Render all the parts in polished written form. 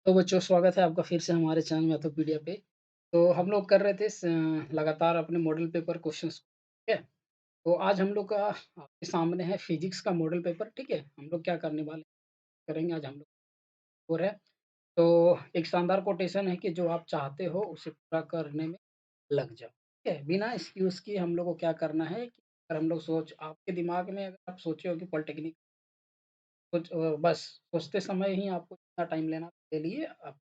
तो बच्चों स्वागत है आपका फिर से हमारे चैनल मैथोपीडिया पे। तो हम लोग कर रहे थे लगातार अपने मॉडल पेपर क्वेश्चंस, ठीक है? तो आज हम लोग का आपके सामने है फिजिक्स का मॉडल पेपर, ठीक है? हम लोग क्या करने वाले करेंगे आज हम लोग और है। तो एक शानदार कोटेशन है कि जो आप चाहते हो उसे पूरा करने में लग जाओ, ठीक है? बिना एक्सक्यूज़ किए हम लोग को क्या करना है कि अगर हम लोग आपके दिमाग में अगर आप सोचे हो कि पॉलिटेक्निक बस सोचते समय ही आपको इतना टाइम लेना ले लिए आप।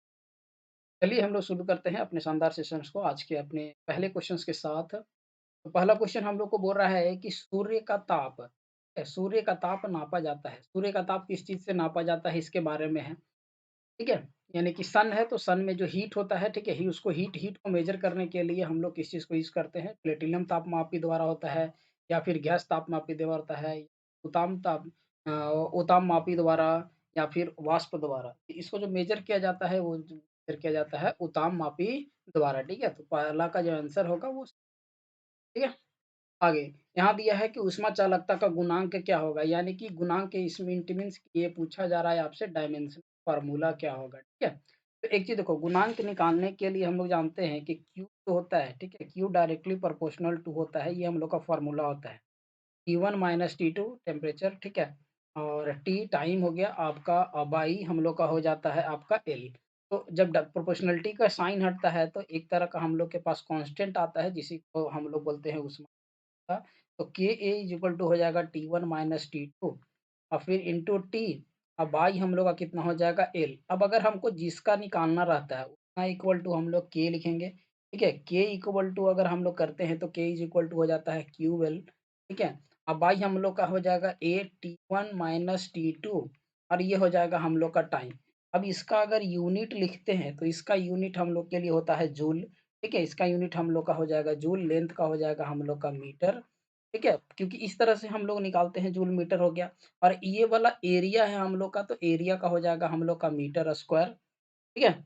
चलिए हम लोग शुरू करते हैं अपने शानदार सेशंस को आज के अपने पहले क्वेश्चंस के साथ। तो पहला क्वेश्चन हम लोग को बोल रहा है कि सूर्य का ताप नापा जाता है। सूर्य का ताप किस चीज़ से नापा जाता है इसके बारे में है, ठीक है? यानी कि सन है तो सन में जो हीट होता है, ठीक है? ही उसको हीट को मेज़र करने के लिए हम लोग किस चीज़ को यूज़ करते हैं? प्लेटिनम तापमापी द्वारा होता है या फिर गैस तापमापी द्वारा होता है, उताम ताप अ, उताममापी द्वारा या फिर वाष्प द्वारा। इसको जो मेज़र किया जाता है वो जो मेज़र किया जाता है उताममापी द्वारा, ठीक है? तो पहला का जो आंसर होगा वो ठीक है? आगे यहाँ दिया है कि ऊष्मा चालकता का गुणांक क्या होगा? यानी कि गुणांक इसमें इट मीन्स ये पूछा जा रहा है आपसे डायमेंशन फ़ॉर्मूला क्या होगा, ठीक है? तो एक चीज़ देखो गुणांक निकालने के लिए हम लोग जानते हैं कि Q जो होता है, ठीक है? Q डायरेक्टली प्रोपोर्शनल टू होता है, ये हम लोग का फ़ॉर्मूला होता है। T1 माइनस T2 टेम्परेचर, ठीक है? और T टाइम हो गया आपका बाई हम लोग का हो जाता है आपका L। तो जब प्रोपोर्शनलिटी का साइन हटता है तो एक तरह का हम लोग के पास कांस्टेंट आता है जिसी को हम लोग बोलते हैं ऊष्मा का। तो के ए इज इक्वल टू हो जाएगा T1 माइनस T2 और फिर इंटू टी अब बाई हम लोग का कितना हो जाएगा एल। अब अगर हमको जिसका निकालना रहता है उतना इक्वल टू हम लोग के लिखेंगे, ठीक है? के इक्वल टू अगर हम लोग करते हैं तो के इज इक्वल टू हो जाता है क्यू एल, ठीक है? अब बाई हम लोग का हो जाएगा ए T1 माइनस T2 और ये हो जाएगा हम लोग का टाइम। अब इसका अगर यूनिट लिखते हैं तो इसका यूनिट हम लोग के लिए होता है जूल, ठीक है? इसका यूनिट हम लोग का हो जाएगा जूल, लेंथ का हो जाएगा हम लोग का मीटर, ठीक है? क्योंकि इस तरह से हम लोग निकालते हैं जूल मीटर हो गया और ये वाला एरिया है हम लोग का तो एरिया का हो जाएगा हम लोग का मीटर स्क्वायर, ठीक है?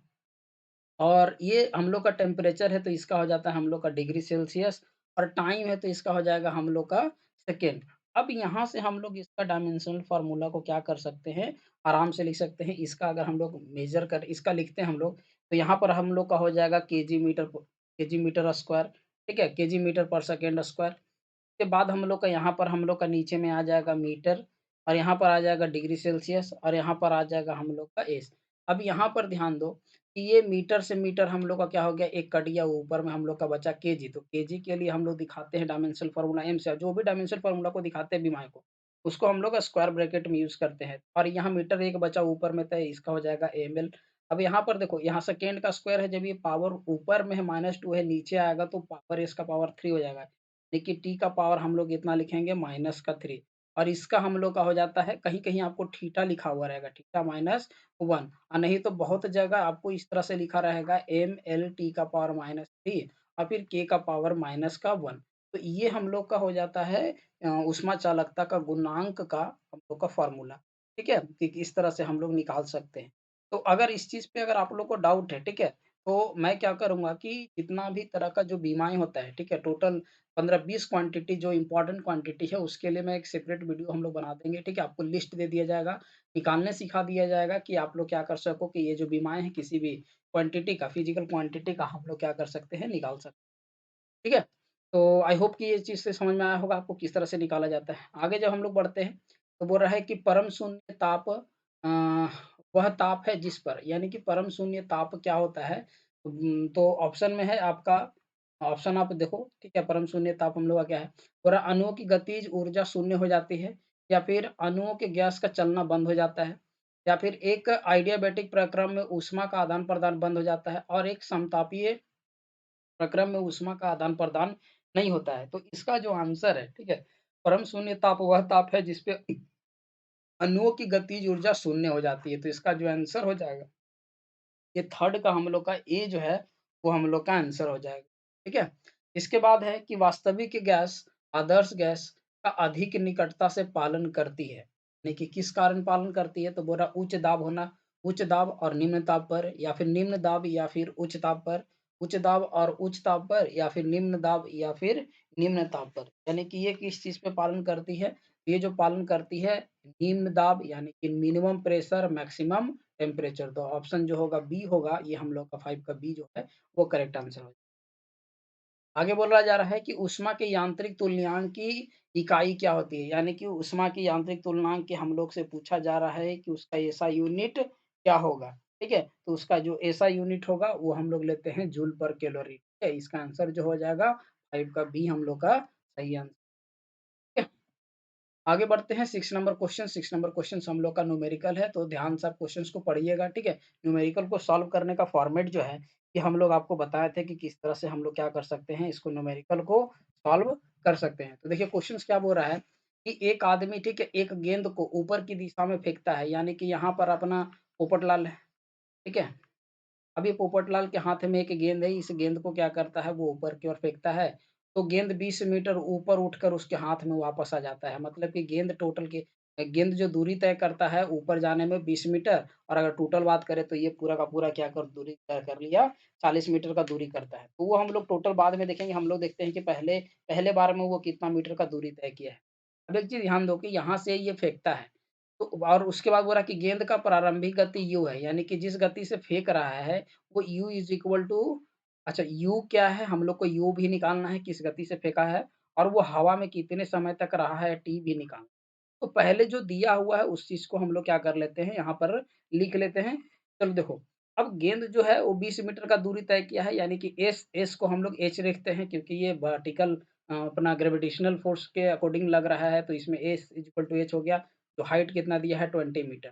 और ये हम लोग का टेम्परेचर है तो इसका हो जाता है हम लोग का डिग्री सेल्सियस और टाइम है तो इसका हो जाएगा हम लोग का सेकेंड। अब यहाँ से हम लोग इसका डायमेंशनल फ़ॉर्मूला को क्या कर सकते हैं, आराम से लिख सकते हैं। इसका अगर हम लोग मेज़र कर इसका लिखते हैं हम लोग, तो यहाँ पर हम लोग का हो जाएगा केजी मीटर स्क्वायर, ठीक है? केजी मीटर पर सेकंड स्क्वायर। के बाद हम लोग का यहाँ पर हम लोग का नीचे में आ जाएगा मीटर और यहाँ पर आ जाएगा डिग्री सेल्सियस और यहाँ पर आ जाएगा हम लोग का एस। अब यहाँ पर ध्यान दो कि ये मीटर से मीटर हम लोग का क्या हो गया, एक कट गया, ऊपर में हम लोग का बचा केजी। तो केजी के लिए हम लोग दिखाते हैं डायमेंशनल फ़ॉर्मूला एम से, जो भी डायमेंशनल फ़ॉर्मूला को दिखाते हैं बीमारी को, उसको हम लोग स्क्वायर ब्रैकेट में यूज़ करते हैं और यहाँ मीटर एक बचा ऊपर में, तो इसका हो जाएगा एमएल। अब यहाँ पर देखो, यहाँ सेकेंड का स्क्वायर है, जब ये पावर ऊपर में है -2 है, नीचे आएगा तो पावर इसका पावर 3 हो जाएगा। देखिए टी का पावर हम लोग इतना लिखेंगे माइनस का 3 और इसका हम लोग का हो जाता है, कहीं-कहीं आपको थीटा लिखा हुआ रहेगा, थीटा माइनस 1 और नहीं तो बहुत जगह आपको इस तरह से लिखा रहेगा एम-एल-टी का पावर -3 और फिर के का पावर माइनस का 1। तो ये हम लोग का हो जाता है ऊष्मा चालकता का गुणांक का हम लोग का फ़ॉर्मूला, ठीक है? कि इस तरह से हम लोग निकाल सकते हैं। तो अगर इस चीज़ पे अगर आप लोग को डाउट है, ठीक है? तो मैं क्या करूँगा कि जितना भी तरह का जो बीमारी होता है, ठीक है? टोटल 15-20 क्वांटिटी जो इम्पोर्टेंट क्वांटिटी है उसके लिए मैं एक सेपरेट वीडियो हम लोग बना देंगे, ठीक है? आपको लिस्ट दे दिया जाएगा, निकालने सिखा दिया जाएगा कि आप लोग क्या कर सको कि ये जो बीमारी है किसी भी क्वांटिटी का, फिज़िकल क्वांटिटी का हम लोग क्या कर सकते हैं, निकाल सकते हैं, ठीक है? तो आई होप कि ये चीज़ से समझ में आया होगा आपको किस तरह से निकाला जाता है। आगे जब हम लोग बढ़ते हैं, तो बोल रहा है कि परम शून्य ताप वह ताप है जिस पर, यानी कि परम शून्य ताप क्या होता है? तो ऑप्शन में है आपका, ऑप्शन आप देखो, ठीक है? परम शून्य ताप हम लोग का क्या है? पूरा अणुओं की गतिज ऊर्जा शून्य हो जाती है या फिर अणुओं के गैस का चलना बंद हो जाता है या फिर एक एडियाबैटिक प्रक्रम में ऊष्मा का आदान-प्रदान बंद हो जाता है और एक समतापीय प्रक्रम में ऊष्मा का आदान-प्रदान नहीं होता है। तो इसका जो आंसर है, ठीक है? परम शून्य ताप वह ताप है जिस पे अणुओं की गतिज ऊर्जा शून्य हो जाती है। तो इसका जो आंसर हो जाएगा, ये थर्ड का हम लोग का ए जो है, वो हम लोग का आंसर हो जाएगा, ठीक है? इसके बाद है कि वास्तविक गैस आदर्श गैस का अधिक निकटता से पालन करती है। यानी कि किस कारण पालन करती है? तो बोला उच्च दाब होना, उच्च दाब और निम्न ताप पर या फिर निम्न दाब या फिर उच्च ताप पर, उच्च दाब और उच्च ताप पर या फिर निम्न दाब या फिर निम्न ताप पर। यानी कि ये किस चीज़ पे पालन करती है? ये जो पालन करती है निम्न दाब यानी कि मिनिमम प्रेशर मैक्सिमम टेम्परेचर। तो ऑप्शन जो होगा बी होगा, ये हम लोग का 5 का बी जो है वो करेक्ट आंसर हो। आगे बोला जा रहा है कि ऊष्मा के यांत्रिक तुल्यांक की इकाई क्या होती है? यानी कि ऊष्मा की यांत्रिक तुल्यांक के हम लोग से पूछा जा रहा है कि उसका एसआई यूनिट क्या होगा? ठीक है? तो उसका जो एसआई यूनिट होगा वो हम लोग लेते हैं जूल पर कैलोरी। ठीक है? इसका आंसर जो हो जाएगा 5 का बी हम लोग का सही आंसर। ठीक है? आगे बढ़ते हैं 6 नंबर क्वेश्चन। 6 नंबर क्वेश्चन हम लोग का न्यूमेरिकल है, तो ध्यान से आप क्वेश्चंस को पढ़िएगा, ठीक है? न्यूमेरिकल को सॉल्व करने का फॉर्मेट जो है, ये हम लोग आपको बताए थे कि किस तरह से हम लोग क्या कर सकते हैं, इसको न्यूमेरिकल को सॉल्व कर सकते हैं। तो देखिए क्वेश्चंस क्या बोल रहा है कि एक आदमी, ठीक है, एक गेंद को ऊपर की दिशा में फेंकता है, यानी कि यहाँ पर अपना पोपटलाल है, ठीक है? अब ये पोपटलाल के हाथ में एक गेंद है, इस गेंद को क्या करता है, वो ऊपर की ओर फेंकता है, तो गेंद 20 मीटर ऊपर उठकर उसके हाथ में वापस आ जाता है। मतलब कि गेंद टोटल के गेंद जो दूरी तय करता है ऊपर जाने में 20 मीटर, और अगर टोटल बात करें तो ये पूरा का पूरा क्या कर दूरी तय कर लिया, 40 मीटर का दूरी करता है। तो वो हम लोग टोटल बाद में देखेंगे, हम लोग देखते हैं कि पहले पहले बार में वो कितना मीटर का दूरी तय किया है। अब एक चीज़ ध्यान दो कि यहाँ से ये फेंकता है, तो और उसके बाद बोला कि गेंद का प्रारंभिक गति u है, यानी कि जिस गति से फेंक रहा है वो u इज़ इक्वल टू, अच्छा u क्या है, हम लोग को u भी निकालना है, किस गति से फेंका है, और वो हवा में कितने समय तक रहा है t भी निकालना है। तो पहले जो दिया हुआ है उस चीज़ को हम लोग क्या कर लेते हैं, यहाँ पर लिख लेते हैं। चलो देखो, अब गेंद जो है वो 20 मीटर का दूरी तय किया है, यानी कि s को हम लोग h रखते हैं, क्योंकि ये वर्टिकल अपना ग्रेविटेशनल फ़ोर्स के अकॉर्डिंग लग रहा है, तो इसमें s is equal to h हो गया। तो हाइट कितना दिया है 20 मीटर,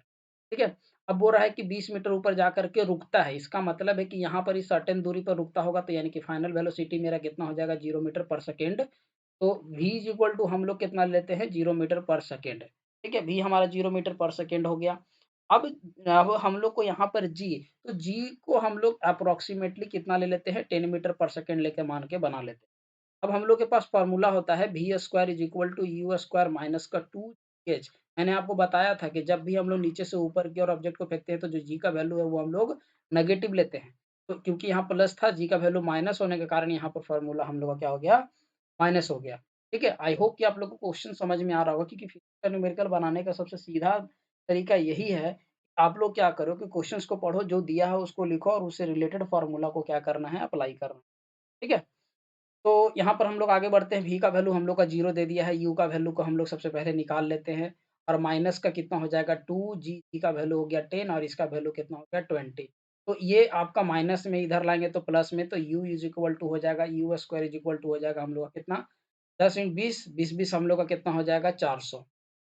ठीक है? अब बोल रहा है कि 20 मीटर ऊपर जाकर के रुकता है, इसका मतलब है कि यहाँ पर इस सर्टेन दूरी पर रुकता होगा, तो यानी कि फाइनल वेलोसिटी मेरा कितना हो जाएगा 0 मीटर पर सेकंड। तो v इज़ इक्वल टू हम लोग कितना लेते हैं 0 मीटर पर सेकंड, ठीक है? v हमारा 0 मीटर पर सेकंड हो गया। अब अब हम लोग को यहाँ पर g, तो g को हम लोग अप्रॉक्सिमेटली कितना ले लेते हैं 10 मीटर पर सेकंड लेके मान के बना लेते हैं। अब हम लोग के पास फ़ॉर्मूला होता है v square is equal to u square minus का 2h। मैंने आपको बताया था कि जब भी हम लोग नीचे से ऊपर की ओर ऑब्जेक्ट को फेंकते हैं तो जो जी का वैल्यू है वो हम लोग नेगेटिव लेते हैं। तो क्योंकि यहाँ प्लस था, जी का वैल्यू माइनस होने के कारण यहाँ पर फ़ॉर्मूला हम लोग का क्या हो गया, माइनस हो गया। ठीक है? आई होप कि आप लोग को क्वेश्चन समझ में आ रहा होगा, क्योंकि फिजिक्स का न्यूमेरिकल बनाने का सबसे सीधा तरीका यही है, आप लोग क्या करो कि क्वेश्चंस को पढ़ो, जो दिया है उसको लिखो और उससे रिलेटेड फ़ॉर्मूला को क्या करना है, अप्लाई करना है। ठीक है? तो यहाँ पर हम लोग आगे बढ़ते हैं, v का वैल्यू हम लोग का 0 दे दिया है, u का वैल्यू को हम लोग सबसे पहले निकाल लेते हैं, और माइनस का कितना हो जाएगा 2, g का वैल्यू हो गया 10 और इसका वैल्यू कितना हो गया 20। तो ये आपका माइनस में इधर लाएँगे तो प्लस में, तो u इज़ इक्वल टू हो जाएगा, u square is equal to हो जाएगा हम लोग का कितना, 10 इन 20, 20-20 हम लोग का कितना हो जाएगा 400।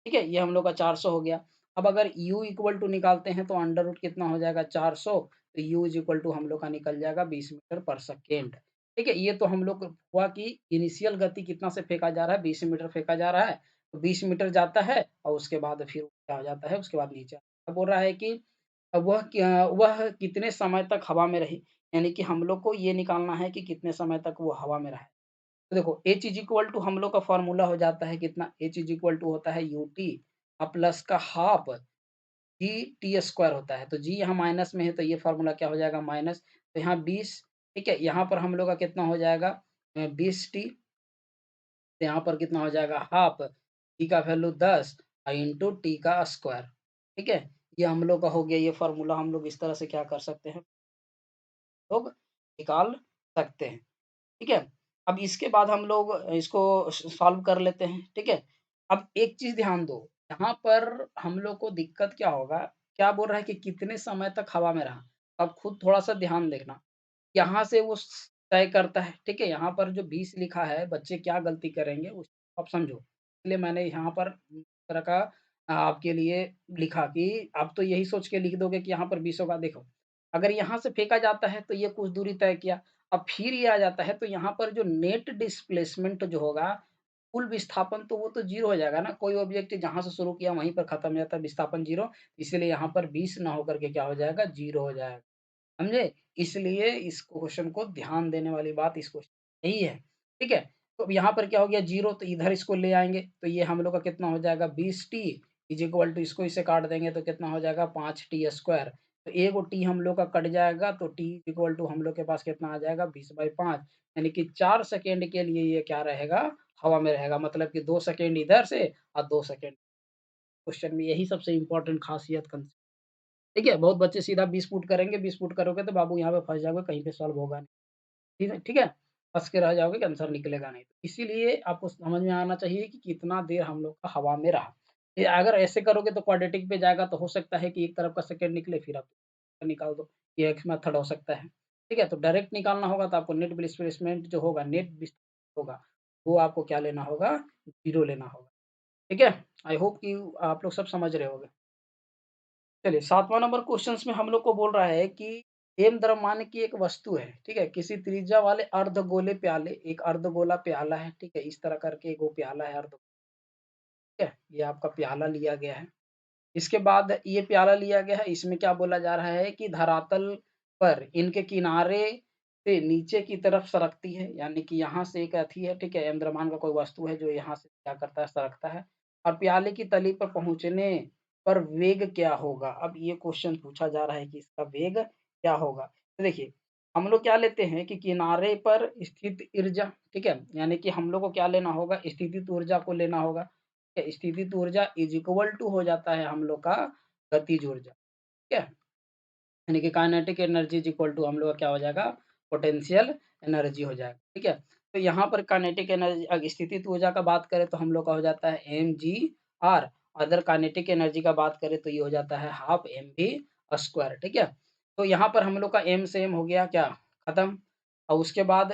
ठीक है? ये हम लोग का 400 हो गया। अब अगर u इक्वल टू निकालते हैं तो अंडर रूट कितना हो जाएगा 400, तो u इज़ इक्वल टू हम लोग का निकल जाएगा 20 मीटर पर सेकंड। ठीक है? ये तो हम लोग हुआ कि इनिशियल गति कितना से फेंका जा रहा है, 20 मीटर फेंका जा रहा है, तो 20 मीटर जाता है और उसके बाद फिर क्या हो जाता है, उसके बाद नीचे अब बोल रहा है कि वह कितने समय तक हवा में रही, यानी कि हम लोग को ये निकालना है कि कितने समय तक वो हवा में रहा। तो देखो H इज़ इक्वल टू हम लोग का फ़ॉर्मूला हो जाता है कितना, H इज़ इक्वल टू होता है UT प्लस का हाफ जी टी स्क्वायर होता है। तो जी यहाँ माइनस में है तो ये फ़ॉर्मूला क्या हो जाएगा माइनस, तो यहाँ 20, ठीक है? यहाँ पर हम लोग का कितना हो जाएगा 20t, तो यहाँ पर कितना हो जाएगा हाफ, टी का वैल्यू 10 इंटू टी का स्क्वायर, ठीक है? ये हम लोग का हो गया, ये फ़ॉर्मूला हम लोग इस तरह से क्या कर सकते हैं, लोग निकाल सकते हैं। ठीक है? अब इसके बाद हम लोग इसको सॉल्व कर लेते हैं, ठीक है? अब एक चीज़ ध्यान दो, यहाँ पर हम लोग को दिक्कत क्या होगा, क्या बोल रहा है कि कितने समय तक हवा में रहा? अब खुद थोड़ा-सा ध्यान देखना, यहाँ से वो तय करता है, ठीक है? यहाँ पर जो 20 लिखा है, बच्चे क्या गलती करेंगे उस आप समझो। इसलिए मैंने यहाँ पर इस तरह का आपके लिए लिखा कि आप तो यही सोच के लिख दोगे कि यहाँ पर 20 होगा। देखो, अगर यहाँ से फेंका जाता है तो ये कुछ दूरी तय किया, अब फिर ये आ जाता है तो यहाँ पर जो नेट डिस्प्लेसमेंट जो होगा, कुल विस्थापन तो वो तो 0 हो जाएगा ना, कोई ऑब्जेक्ट जहाँ से शुरू किया वहीं पर खत्म हो जाता है, विस्थापन 0, इसीलिए यहाँ पर 20 ना होकर के क्या हो जाएगा 0 हो जाएगा। समझे? इसलिए इस क्वेश्चन को ध्यान देने वाली बात इस क्वेश्चन यही है, ठीक है? तो अब यहाँ पर क्या हो गया 0, तो इधर इसको ले आएँगे, तो ये हम लोग का कितना हो जाएगा 20t इज़ इक्वल टू इसको इससे काट देंगे तो कितना हो जाएगा 5t स्क्वायर। तो एक वो t हम लोग का कट जाएगा तो t इक्वल टू हम लोग के पास कितना आ जाएगा 20/5, यानी कि 4 सेकंड के लिए ये क्या रहेगा, हवा में रहेगा। मतलब कि 2 सेकंड इधर से और 2 सेकंड, क्वेश्चन में यही सबसे इम्पोर्टेंट खासियत ठीक है? बहुत बच्चे सीधा 20 फुट करेंगे, 20 फुट करोगे तो बाबू यहाँ पे फँस जाओगे, कहीं पे सॉल्व होगा नहीं। ठीक है, ठीक है? फँस के रह जाओगे कि आंसर निकलेगा नहीं। तो इसीलिए आपको समझ में आना चाहिए कि कितना देर हम लोग का हवा में रहा। ये अगर ऐसे करोगे तो क्वाड्रेटिक पे जाएगा तो हो सकता है कि एक तरफ का सेकंड निकले फिर आप निकाल दो। ये एक मेथड हो सकता है। ठीक है? तो डायरेक्ट निकालना होगा तो आपको नेट डिस्प्लेसमेंट जो होगा, नेट डिस होगा, वो आपको क्या लेना होगा? 0 लेना होगा। ठीक है? आई होप कि आप लोग सब समझ रहे होंगे। चलिए 7वाँ नंबर क्वेश्चंस में हम लोग को बोल रहा है कि एम द्रव्यमान की एक वस्तु है, ठीक है? किसी त्रिज्या वाले अर्धगोले प्याले, एक अर्धगोला प्याला है, ठीक है? इस तरह करके एक वो प्याला है ठीक है? ये आपका प्याला लिया गया है। इसके बाद ये प्याला लिया गया है, इसमें क्या बोला जा रहा है कि धरातल पर इनके किनारे से नीचे की तरफ सरकती है, यानी कि यहाँ से एक अथी है, ठीक है? एम द्रव्यमान का कोई वस्तु है जो यहाँ से क्या करता है, सरकता है और प्याले की तली पर पहुँचने पर वेग क्या होगा? अब ये क्वेश्चन पूछा जा रहा है कि इसका वेग क्या होगा? तो देखिए, हम लोग क्या लेते हैं कि किनारे पर स्थित ऊर्जा, ठीक है? यानी कि हम लोग को क्या लेना होगा? स्थितिज ऊर्जा को लेना होगा। स्थितिज ऊर्जा इज इक्वल टू हो जाता है हम लोग का गतिज ऊर्जा, ठीक है? यानी कि kinetic energy is equal to हम लोग का क्या हो जाएगा? पोटेंशियल एनर्जी हो जाएगा, ठीक है? तो यहाँ पर काइनेटिक एनर्जी स्थितिज ऊर्जा का बात करें तो हम लोग का हो जाता है mgr, अदर काइनेटिक एनर्जी का बात करें तो ये हो जाता है हाफ mv स्क्वायर, ठीक है? तो यहाँ पर हम लोग का m से m हो गया क्या? खत्म। और उसके बाद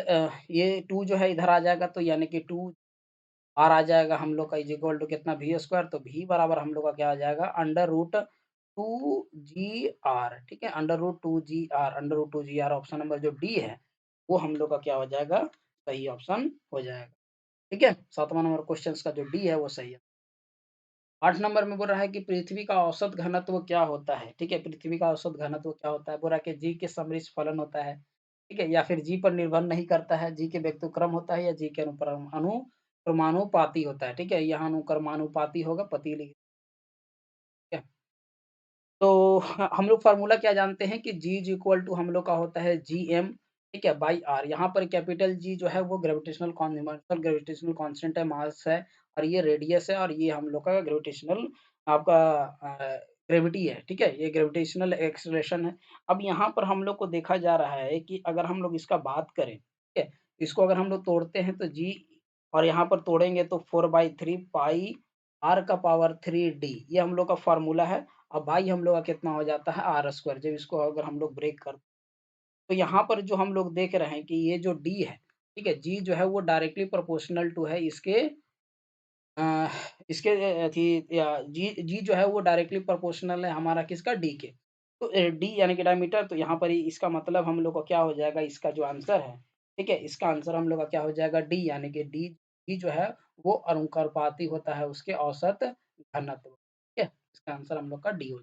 ये 2 जो है इधर आ जाएगा तो यानी कि 2 आर आ जाएगा हम लोग का इज इक्वल टू कितना वी स्क्वायर, तो वी बराबर हम लोग का क्या आ जाएगा अंडर रूट 2 जी आर, ठीक है? Under root 2 G R, under root 2 G R option number जो डी है वो हम लोग का क्या हो जाएगा? सही ऑप्शन हो जाएगा, ठीक है? 7वां नंबर क्वेश्चन का जो डी है वो सही है। 8 नंबर में बोल रहा है कि पृथ्वी का औसत घनत्व क्या होता है? ठीक है? पृथ्वी का औसत घनत्व क्या होता है? बोल रहा है कि जी के समृद्ध फलन होता है, ठीक है? या फिर जी पर निर्भर नहीं करता है, जी के व्यक्तिक्रम होता है या जी के अनुक्रमानुपाती होता है, ठीक है? यहाँ अनुक्रमानुपाती होगा, पति लिख ठीक है? तो हम लोग फ़ॉर्मूला क्या जानते हैं कि जी इज़ इक्वल टू हम लोग का होता है जीएम, ठीक है, बाई आर। यहाँ पर कैपिटल जी जो है वो ग्रेविटेशनल कांस्टेंट है, मास है और ये रेडियस है और ये हम लोग का ग्रेविटेशनल आपका ग्रेविटी है, ठीक है? ये ग्रेविटेशनल एक्सेलरेशन है। अब यहाँ पर हम लोग को देखा जा रहा है कि अगर हम लोग इसका बात करें, ठीक है? इसको अगर हम लोग तोड़ते हैं तो जी और यहाँ पर तोड़ेंगे तो 4/3 पाई आर का पावर 3 डी, ये हम लोग का फ़ॉर्मूला है। अब भाई हम लोग का कितना हो जाता है आर स्क्वायर, जब इसको अगर हम लोग ब्रेक कर तो यहाँ पर जो हम लोग देख रहे हैं कि ये जो डी है, ठीक है? जी जो है वो डायरेक्टली प्रोपोर्शनल टू है अ, इसके अथी या जी जो है वो डायरेक्टली प्रोपोर्शनल है हमारा किसका डी के। तो डी यानी कि डायमीटर, तो यहाँ पर इसका मतलब हम लोग का क्या हो जाएगा, इसका जो आंसर है, ठीक है? इसका आंसर हम लोग का क्या हो जाएगा डी, यानी कि डी जो है वो अनुपाती होता है उसके औसत घनत्व, ठीक है? इसका आंसर हम लोग का डी हो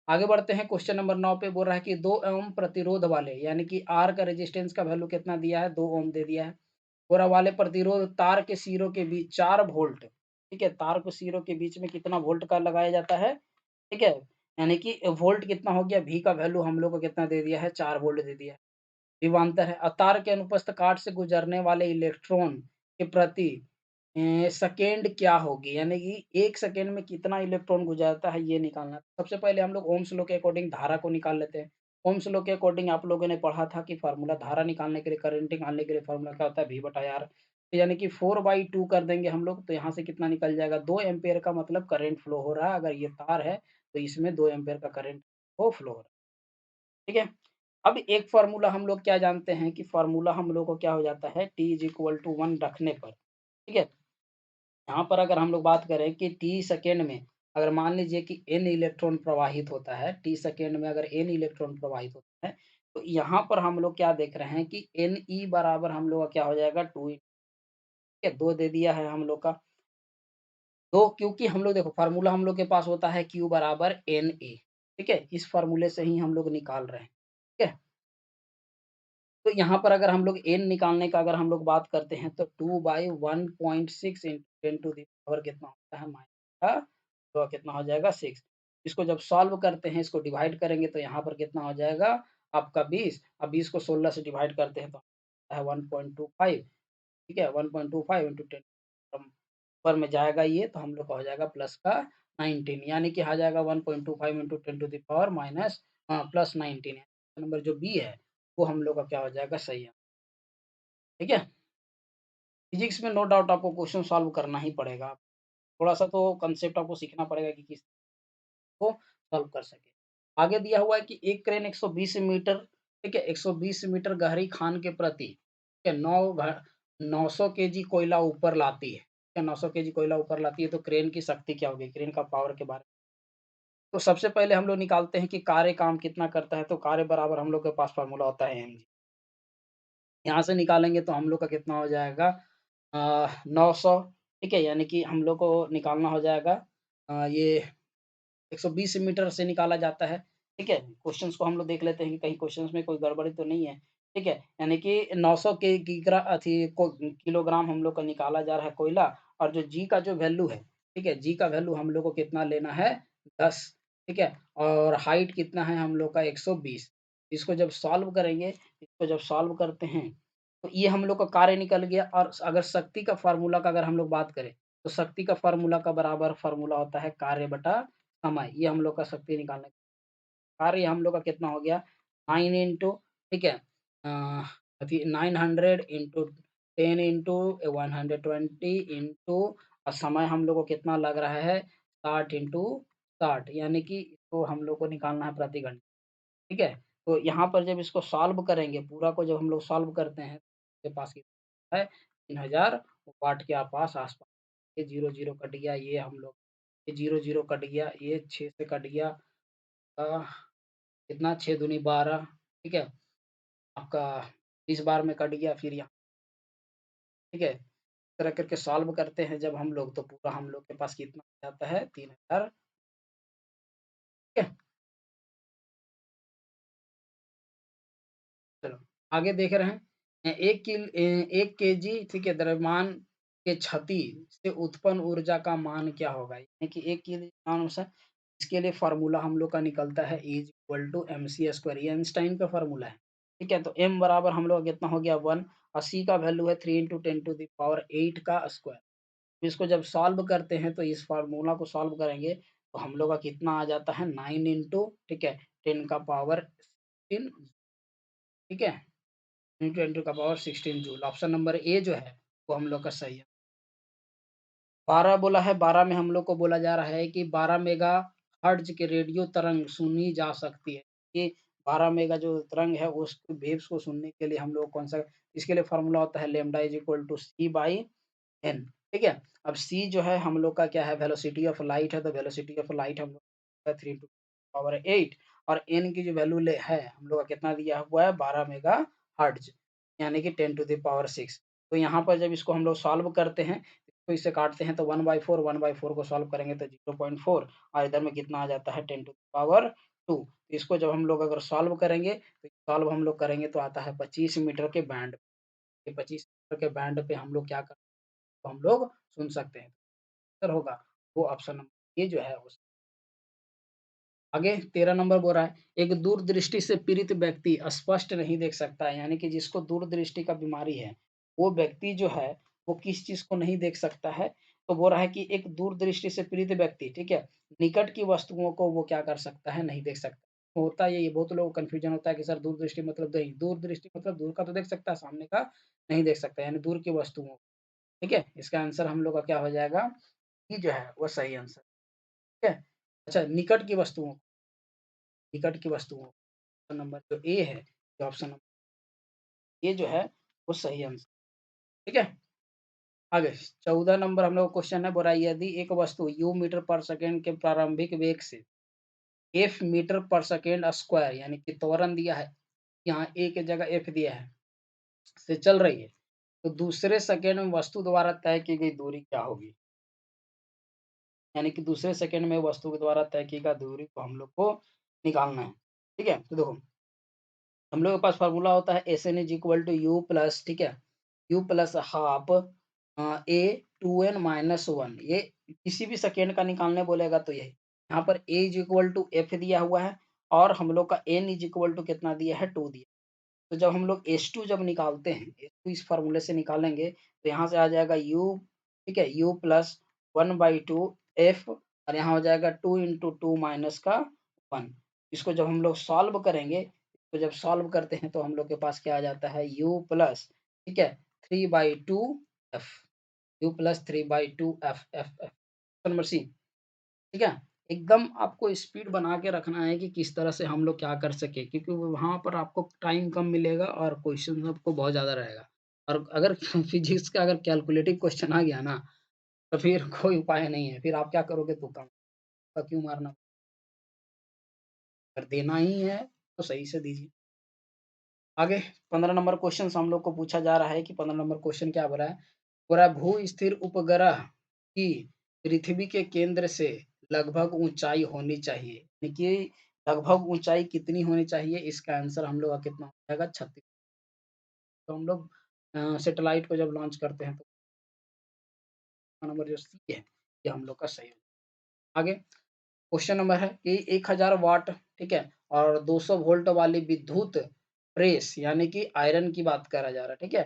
आगे बढ़ते हैं क्वेश्चन नंबर 9 पे बोल रहा है कि 2 ओम प्रतिरोध वाले यानी कि आर का रेजिस्टेंस का वैल्यू कितना दिया है 2 ओम दे दिया है। बोरा वाले प्रतिरोध तार के सिरों के बीच 4 वोल्ट, ठीक है? तार के सिरों के बीच में कितना वोल्ट का लगाया जाता है, ठीक है? यानी कि वोल्ट कितना हो गया, वी का वैल्यू हम लोग को कितना दे दिया है 4 वोल्ट दे दिया है। विभवांतर है। तार के अनुप्रस्थ काट से गुजरने वाले इलेक्ट्रॉन के प्रति सेकंड क्या होगी? यानी कि 1 सेकंड में कितना इलेक्ट्रॉन गुजरता है ये निकालना है। सबसे पहले हम लोग ओह्म्स लॉ के अकॉर्डिंग धारा को निकाल लेते हैं। ओह्म्स लॉ के अकॉर्डिंग आप लोगों ने पढ़ा था कि फ़ॉर्मूला धारा निकालने के लिए, करंट निकालने के लिए फ़ॉर्मूला क्या होता है V/R। तो यानी कि 4/2 कर देंगे हम लोग तो यहाँ से कितना निकल जाएगा 2 एम्पीयर का मतलब करंट फ्लो हो रहा है। अगर ये तार है तो इसमें 2 एम्पीयर का करंट वो फ्लो हो रहा है। ठीक है? अब एक फ़ॉर्मूला हम लोग क्या जानते हैं कि फ़ॉर्मूला हम लोग को क्या हो जाता है t इज़ इक्वल टू 1 रखने पर, ठीक है? यहाँ पर अगर हम लोग बात करें कि t सेकंड में अगर मान लीजिए कि n इलेक्ट्रॉन प्रवाहित होता है, t सेकंड में अगर n इलेक्ट्रॉन प्रवाहित होता है, तो यहाँ पर हम लोग क्या देख रहे हैं कि ne बराबर हम लोग का क्या हो जाएगा 2 ठीक है? 2 दे दिया है हम लोग का। तो क्योंकि हम लोग देखो फ़ॉर्मूला हम लोग के पास होता है Q बराबर Na, ठीक है? इस फ़ॉर्मूले से ही हम लोग निकाल रहे हैं, ठीक है? तो यहाँ पर अगर हम लोग n निकालने का अगर हम लोग बात करते हैं तो 2/1.6 इन 10 टू द पावर कितना होता है तो कितना हो जाएगा 6। इसको जब सॉल्व करते हैं, इसको डिवाइड करेंगे तो यहाँ पर कितना हो जाएगा आपका 20। अब 20 को 16 से डिवाइड करते हैं तो आता है 1.25, ठीक है? 1.25 इंटू 10 पर में जाएगा ये तो हम लोग का हो जाएगा प्लस का 19 यानी कि आ जाएगा 1.25 into 10 to the power minus plus 19 number जो बी है वो हम लोग का क्या हो जाएगा सही है। ठीक है? फिजिक्स में नो डाउट आपको क्वेश्चन सॉल्व करना ही पड़ेगा। थोड़ा-सा तो कांसेप्ट आपको सीखना पड़ेगा कि किस को सॉल्व कर सकें। आगे दिया हुआ है कि एक क्रेन 120 मीटर ठीक है, 120 मीटर गहरी खान के प्रति ठीक है, 900 केजी कोयला ऊपर लाती है। ठीक है, 900 केजी कोयला ऊपर लाती है तो क्रेन की शक्ति क्या होगी? क्रेन का पावर के बारे में तो सबसे पहले हम लोग निकालते हैं कि कार्य काम कितना करता है, तो कार्य बराबर हम लोग के पास फ़ॉर्मूला होता है mg। यहाँ से निकालेंगे तो हम लोग का कितना हो जाएगा 900 ठीक है, यानी कि हम लोग को निकालना हो जाएगा ये 120 मीटर से निकाला जाता है, ठीक है? क्वेश्चन्स को हम लोग देख लेते हैं कि कहीं क्वेश्चन्स में कोई गड़बड़ी तो नहीं है, ठीक है? यानी कि 900 के किग्रा अथी को किलोग्राम हम लोग का निकाला जा रहा है कोयला और जो जी का जो वैल्यू है, ठीक है? जी का वैल्यू हम लोग को कितना लेना है 10 ठीक है? और हाइट कितना है हम लोग का 120 इसको जब सॉल्व करेंगे, इसको जब सॉल्व करते हैं, तो ये हम लोग का कार्य निकल गया और अगर शक्ति का फ़ॉर्मूला का अगर हम लोग बात करें, तो शक्ति का फ़ॉर्मूला का बराबर फ़ॉर्मूला होता है कार्य बटा समय, ये हम लोग का शक्ति निकालने कार्य हम लोग का कितना हो गया 9 इंटू ठीक है अभी 900 इंटू 10 इंटू 120 इंटू और समय हम लोग को कितना लग रहा है 60 इंटू 60 यानी कि इसको हम लोग को निकालना है प्रति घंटे ठीक है तो यहाँ पर जब इसको सॉल्व करेंगे पूरा को जब हम लोग सॉल्व करते हैं के पास कितना है 3000 वाट के आसपास ये जीरो जीरो कट गया ये हम लोग ये जीरो जीरो कट गया ये 6 से कट गया अ, कितना 6 दूनी 12 ठीक है? आपका 20 बार में कट गया फिर यहाँ ठीक है? इस तरह करके सॉल्व करते हैं जब हम लोग तो पूरा हम लोग के पास कितना आ जाता है 3000 ठीक है? चलो आगे देख रहे हैं 1 केजी ठीक है द्रव्यमान के क्षति से उत्पन्न ऊर्जा का मान क्या होगा? यानी कि 1 किलोग्राम से इसके लिए फ़ॉर्मूला हम लोग का निकलता है E is equal to mc square ये आइंस्टाइन का फ़ॉर्मूला है। ठीक है? तो m बराबर हम लोग का कितना हो गया 1 और c का वैल्यू है 3 इंटू 10 टू द पावर 8 का स्क्वायर। इसको जब सॉल्व करते हैं तो इस फ़ॉर्मूला को सॉल्व करेंगे तो हम लोग का कितना आ जाता है 9 इंटू ठीक है 10 का पावर 16 ठीक है? इंटू 10 का power 16 joule option number A जो है वो हम लोग का सही है। 12 बोला है 12 में हम लोग को बोला जा रहा है कि 12 मेगा हर्ट्ज की रेडियो तरंग सुनी जा सकती है। ये 12 मेगा जो तरंग है उस वेव्स को सुनने के लिए हम लोग कौन-सा इसके लिए फ़ॉर्मूला होता है lambda is equal to c by n ठीक है? अब सी जो है हम लोग का क्या है वेलोसिटी ऑफ लाइट है तो वेलोसिटी ऑफ लाइट हम लोग का 3 टू पावर 8 और एन की जो वैल्यू ले है हम लोग का कितना दिया हुआ है 12 मेगा हर्ट्ज यानी कि 10 टू द पावर 6 तो यहाँ पर जब इसको हम लोग सॉल्व करते हैं तो इसे काटते हैं तो 1/4 को सॉल्व करेंगे तो 0.4 और इधर में कितना आ जाता है 10 टू द पावर 2 तो इसको जब हम लोग अगर सॉल्व करेंगे तो सॉल्व हम लोग करेंगे तो आता है 25 मीटर के बैंड पे 25 मीटर के बैंड पे हम लोग क्या कर तो हम लोग सुन सकते हैं। उत्तर होगा वो ऑप्शन नंबर ए जो है उस आगे 13 नंबर बोल रहा है, एक दूरदृष्टि से पीड़ित व्यक्ति स्पष्ट नहीं देख सकता है, यानी कि जिसको दूरदृष्टि का बीमारी है, वो व्यक्ति जो है, वो किस चीज़ को नहीं देख सकता है? तो बोल रहा है कि एक दूरदृष्टि से पीड़ित व्यक्ति, ठीक है? निकट की वस्तुओं को वो क्या कर सकता है? नहीं देख सकता। होता यही है, बहुत लोगों को कन्फ्यूजन होता है कि सर दूरदृष्टि मतलब नहीं, दूरदृष्टि मतलब दूर का तो देख सकता है, सामने का नहीं देख सकता, यानी दूर की वस्तुओं, ठीक है? इसका आंसर हम लोग का क्या हो जाएगा? ये जो है, वो सही आंसर, ठीक है? अच्छा, निकट की वस्तुओं ऑप्शन नंबर जो ए है, जो ऑप्शन नंबर ए जो है, वो सही आंसर ठीक है? आगे 14 नंबर हम लोग क्वेश्चन है बोला यदि एक वस्तु यू मीटर पर सेकंड के प्रारंभिक वेग से एफ मीटर पर सेकंड स्क्वायर यानी कि त्वरण दिया है, यहाँ ए की जगह एफ दिया है, से चल रही है, तो दूसरे सेकंड में वस्तु द्वारा तय की गई दूरी क्या होगी? यानी कि दूसरे सेकंड में वस्तु के द्वारा तय की गई दूरी को हम लोग को निकालना है, ठीक है? तो देखो हम लोग के पास फ़ॉर्मूला होता है s n is equal to u plus ठीक है u plus half a two n minus one ये किसी भी सेकेंड का निकालने बोलेगा तो यही यहाँ पर ए इज इक्वल टू एफ दिया हुआ है और हम लोग का एन इज इक्वल टू कितना दिया है 2 दिया तो जब हम लोग एच टू जब निकालते हैं एच टू इस फार्मूले से निकालेंगे तो यहाँ से आ जाएगा यू ठीक है यू प्लस 1/2 एफ और यहाँ हो जाएगा 2 इंटू 2 माइनस का 1। इसको जब हम लोग सॉल्व करेंगे, तो जब सॉल्व करते हैं तो हम लोग के पास क्या आ जाता है u प्लस, ठीक है, 3/2 f, u plus 3/2 f f f number C. ठीक है? एकदम आपको स्पीड बना के रखना है कि किस तरह से हम लोग क्या कर सकें, क्योंकि वहाँ पर आपको टाइम कम मिलेगा और क्वेश्चन आपको बहुत ज़्यादा रहेगा। और अगर फिजिक्स का अगर कैलकुलेटिव क्वेश्चन आ गया ना, तो फिर कोई उपाय नहीं है, फिर आप क्या करोगे, तुक्का तुक्का क्यों मारना? अगर देना ही है तो सही से दीजिए। आगे 15 नंबर क्वेश्चन हम लोग को पूछा जा रहा है कि 15 नंबर क्वेश्चन क्या बोल रहा है, भू स्थिर उपग्रह की पृथ्वी के केंद्र से लगभग ऊंचाई होनी चाहिए, यानी कि लगभग ऊंचाई कितनी होनी चाहिए, इसका आंसर हम लोग का कितना हो जाएगा, 36। तो हम लोग सैटेलाइट को जब लॉन्च करते हैं तो नंबर जो सी है ये हम लोग का सही है। आगे क्वेश्चन नंबर है कि 1000 वाट, ठीक है, और 200 वोल्ट वाली विद्युत प्रेस यानी कि आयरन की बात करा जा रहा है, ठीक है,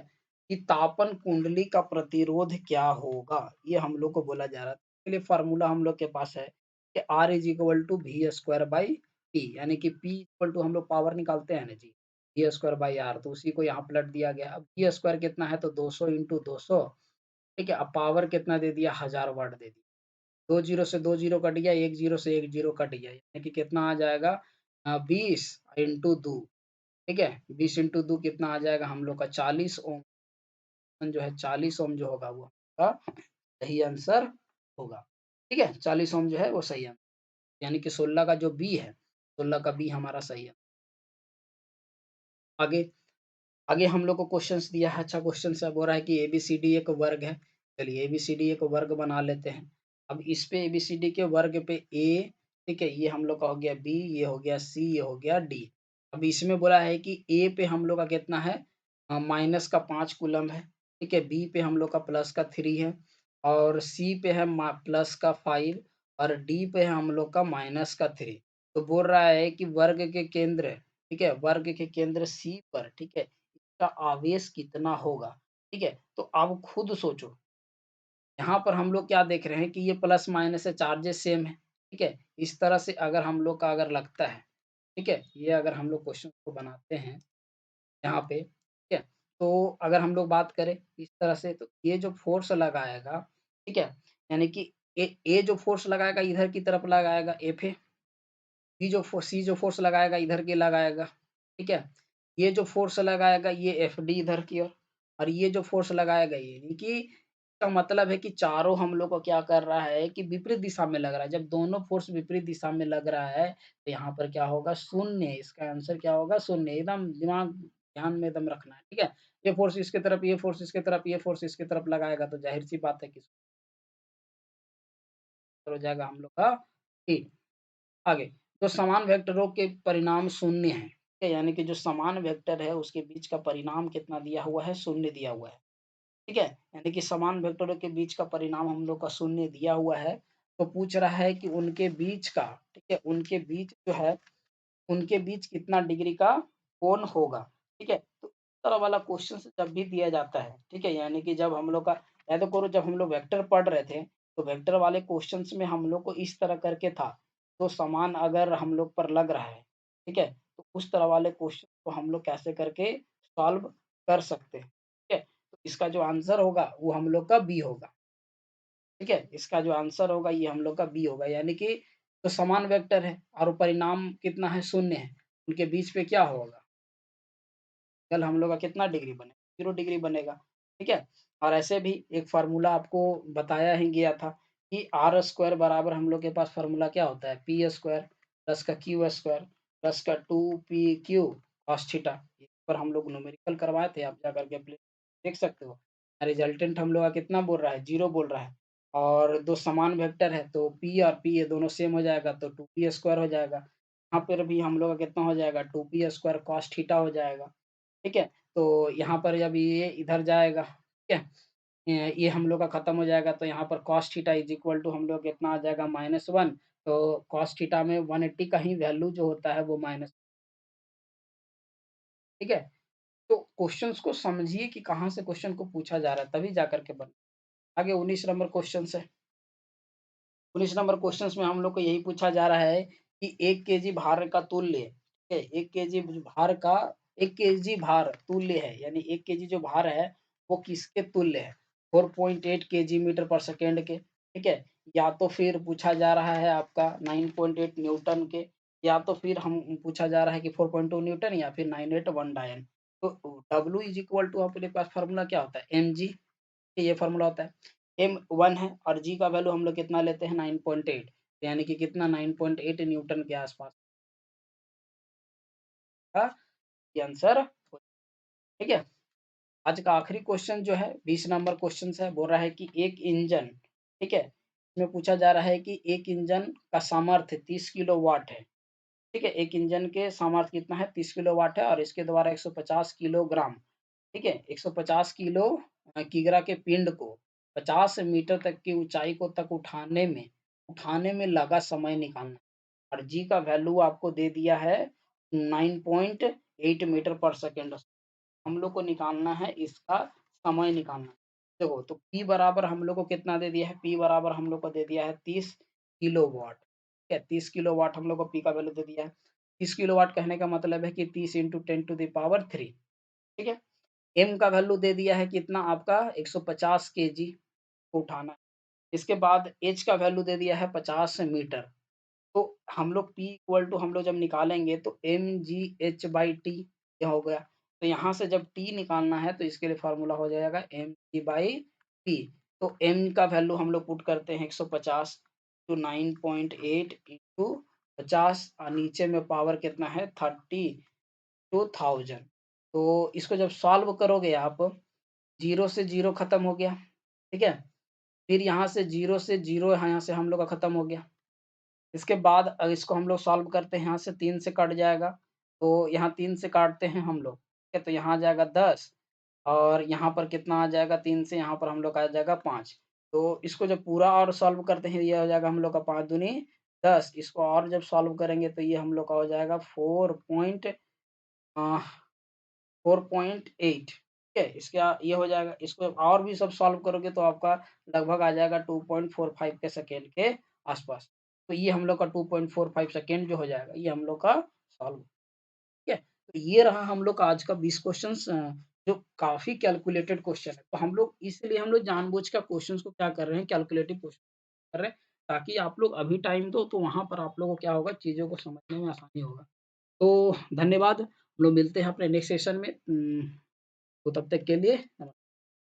कि तापन कुंडली का प्रतिरोध क्या होगा, ये हम लोग को बोला जा रहा है। इसके लिए फार्मूला हम लोग के पास है कि R is equal to v square by t, यानी कि P इक्वल टू हम लोग पावर निकालते हैं ना जी, वी स्क्वायर बाई आर, तो उसी को यहाँ पलट दिया गया। अब वी स्क्वायर कितना है, तो 200 इंटू 200, ठीक है, अब पावर कितना दे दिया, 1000 वाट दे दिया। 2 जीरो से 2 जीरो कट गया, 1 जीरो से 1 जीरो कट गया, यानी कि कितना आ जाएगा, 20 इंटू 2, ठीक है, 20 इंटू 2 कितना आ जाएगा हम लोग का 40 ओम, जो है 40 ओम जो होगा वो आपका सही आंसर होगा। ठीक है, 40 ओम जो है वो सही आंसर, यानी कि 16 का जो बी है, 16 का बी हमारा सही है। आगे आगे हम लोग को क्वेश्चंस दिया है, अच्छा क्वेश्चन से बोल रहा है कि एबीसीडी एक वर्ग है। चलिए एबीसीडी एक वर्ग बना लेते हैं। अब इस पे एबीसीडी के वर्ग पे ए, ठीक है, ये हम लोग का हो गया बी, ये हो गया सी, ये हो गया डी। अब इसमें बोला है कि ए पे हम लोग का कितना है, माइनस का 5 कूलम है, ठीक है, बी पे हम लोग का प्लस का 3 है, और सी पे है प्लस का 5, और डी पे है हम लोग का माइनस का 3। तो बोल रहा है कि वर्ग के केंद्र, ठीक है, वर्ग के केंद्र सी पर, ठीक है, का आवेश कितना होगा, ठीक है? तो आप खुद सोचो, यहाँ पर हम लोग क्या देख रहे हैं कि ये प्लस माइनस है, चार्जेस सेम है, ठीक है? इस तरह से अगर हम लोग का अगर लगता है, ठीक है? ये अगर हम लोग क्वेश्चन को बनाते हैं यहाँ पे, ठीक है? तो अगर हम लोग बात करें इस तरह से, तो ये जो फ़ोर्स लगाएगा, ठीक है? यानी कि ए जो फ़ोर्स लगाएगा इधर की तरफ लगाएगा एफ ए, सी जो फ़ोर्स लगाएगा इधर की लगाएगा, ठीक है? ये जो फ़ोर्स लगाएगा ये एफडी इधर की ओर, और ये जो फ़ोर्स लगाएगा ये, यानी कि इसका मतलब है कि चारों हम लोग को क्या कर रहा है कि विपरीत दिशा में लग रहा है। जब दोनों फ़ोर्स विपरीत दिशा में लग रहा है, तो यहाँ पर क्या होगा, शून्य, इसका आंसर क्या होगा, शून्य। एकदम दिमाग ध्यान में एकदम रखना है, ठीक है? ये फ़ोर्स इसके तरफ, ये फ़ोर्स इसके तरफ, ये फ़ोर्स इसके तरफ लगाएगा, तो ज़ाहिर-सी बात है कि हो जाएगा हम लोग का ठीक। आगे, तो समान वेक्टरों के परिणाम शून्य हैं, ठीक है? यानी कि जो समान वेक्टर है उसके बीच का परिणाम कितना दिया हुआ है, शून्य दिया हुआ है, ठीक है? यानी कि समान वेक्टरों के बीच का परिणाम हम लोग का शून्य दिया हुआ है, तो पूछ रहा है कि उनके बीच का, ठीक है? उनके बीच जो है, उनके बीच कितना डिग्री का कोण होगा, ठीक है? तो इस तरह वाला क्वेश्चन जब भी दिया जाता है, ठीक है? यानी कि जब हम लोग का, या तो करो, जब हम लोग वेक्टर पढ़ रहे थे, तो वेक्टर वाले क्वेश्चंस में हम लोग को इस तरह करके था, तो समान अगर हम लोग पर लग रहा है, ठीक है? तो उस तरह वाले क्वेश्चन को हम लोग कैसे करके सॉल्व कर सकते हैं, ठीक है? तो इसका जो आंसर होगा वो हम लोग का बी होगा, ठीक है? इसका जो आंसर होगा ये हम लोग का बी होगा, यानी कि जो समान वेक्टर है और परिणाम कितना है, शून्य है, उनके बीच पे क्या होगा, कल हम लोग का कितना डिग्री बनेगा, 0 डिग्री बनेगा, ठीक है? और ऐसे भी एक फ़ॉर्मूला आपको बताया ही गया था कि आर स्क्वायर बराबर हम लोग के पास फ़ॉर्मूला क्या होता है, पी स्क्वायर प्लस का क्यू स्क्वायर प्लस का 2 पी क्यू कॉस थीटा। इस पर हम लोग न्यूमेरिकल करवाए थे, आप जा करके प्ले देख सकते हो। रिजल्टेंट हम लोग का कितना बोल रहा है, 0 बोल रहा है, और 2 समान वेक्टर है तो पी और पी ये दोनों सेम हो जाएगा, तो 2p स्क्वायर हो जाएगा। यहाँ पर भी हम लोग का कितना हो जाएगा, 2p स्क्वायर कॉस थीटा हो जाएगा। ठीक है? तो यहाँ पर जब ये इधर जाएगा, ठीक है? ये हम लोग का खत्म हो जाएगा, तो यहाँ पर cos theta is equal to हम लोग कितना आ जाएगा, -1, तो कॉस थीटा में 180 का ही वैल्यू जो होता है वो माइनस, ठीक है? तो क्वेश्चंस को समझिए कि कहाँ से क्वेश्चन को पूछा जा रहा है, तभी जा कर के बन आगे 19 नंबर क्वेश्चन है। 19 नंबर क्वेश्चंस में हम लोग को यही पूछा जा रहा है कि 1 केजी भार का तुल्य, ठीक है? 1 केजी भार का 1 केजी भार तुल्य है, यानी 1 केजी जो भार है, वो किसके तुल्य है? 4.8 केजी मीटर पर सेकंड के, ठीक है? या तो फिर पूछा जा रहा है आपका 9.8 न्यूटन के, या तो फिर हम पूछा जा रहा है कि 4.2 न्यूटन या फिर 981 डायन। तो W इज़ इक्वल टू अपने पास फ़ॉर्मूला क्या होता है? mg, ये फ़ॉर्मूला होता है। m 1 है और g का वैल्यू हम लोग कितना लेते हैं 9.8, यानी कि कितना 9.8 न्यूटन के आसपास का ये आंसर हो, ठीक है। आज का आखिरी क्वेश्चन जो है 20 नंबर क्वेश्चन है, बोल रहा है कि एक इंजन, ठीक है, इसमें पूछा जा रहा है कि एक इंजन का सामर्थ्य 30 किलोवाट है, ठीक है। एक इंजन के सामर्थ्य कितना है 30 किलोवाट है और इसके द्वारा 150 किलोग्राम, ठीक है, 150 किलो किग्रा के पिंड को 50 मीटर तक की ऊंचाई को तक उठाने में लगा समय निकालना। और जी का वैल्यू आपको दे दिया है 9.8 मीटर पर सेकेंड। हम लोग को निकालना है इसका समय निकालना। देखो तो P बराबर हम लोग को कितना दे दिया है, P बराबर हम लोग को दे दिया है 30 किलोवाट, ठीक है, 30 किलोवाट हम लोग को P का वैल्यू दे दिया है। 30 किलोवाट कहने का मतलब है कि 30 इंटू 10⁻³ ठीक है। M का वैल्यू दे दिया है कितना आपका 150 केजी को उठाना है। इसके बाद H का वैल्यू दे दिया है 50 मीटर। तो हम लोग P इक्वल टू हम लोग जब निकालेंगे तो mgh/t ये हो गया। तो यहाँ से जब T निकालना है तो इसके लिए फ़ॉर्मूला हो जाएगा mg/p। तो m का वैल्यू हम लोग पुट करते हैं 150 तो 9.8 इंटू 50 और नीचे में पावर कितना है 32,000। तो इसको जब सॉल्व करोगे आप, 0 से 0 खत्म हो गया, ठीक है? फिर यहाँ से 0 से 0 यहाँ से हम लोग का खत्म हो गया। इसके बाद इसको हम लोग सॉल्व करते हैं, यहाँ से 3 से कट जाएगा, तो यहाँ 3 से काटते हैं हम लोग, ठीक है? तो यहाँ आ जाएगा 10 और यहाँ पर कितना आ जाएगा 3 से यहाँ पर हम लोग का आ जाएगा 5। तो इसको जब पूरा और सॉल्व करते हैं, ये हो जाएगा हम लोग का 5 दूनी 10। इसको और जब सॉल्व करेंगे तो ये हम लोग का हो जाएगा 4.8, ठीक है? ये हो जाएगा, इसको और भी सब सॉल्व करोगे तो आपका लगभग आ जाएगा 2.45 के सेकंड के आसपास। तो ये हम लोग का 2.45 सेकंड जो हो जाएगा, ये हम लोग का सॉल्व, ठीक है? तो ये रहा हम लोग का आज का 20 क्वेश्चंस, जो काफ़ी कैलकुलेटेड क्वेश्चन है। तो हम लोग इसलिए हम लोग जानबूझ कर क्वेश्चन्स को क्या कर रहे हैं, कैलकुलेटिव क्वेश्चन कर रहे हैं, ताकि आप लोग अभी टाइम दो तो वहाँ पर आप लोगों को क्या होगा, चीज़ों को समझने में आसानी होगा। तो धन्यवाद, हम लोग मिलते हैं अपने नेक्स्ट सेशन में। तो तब तक के लिए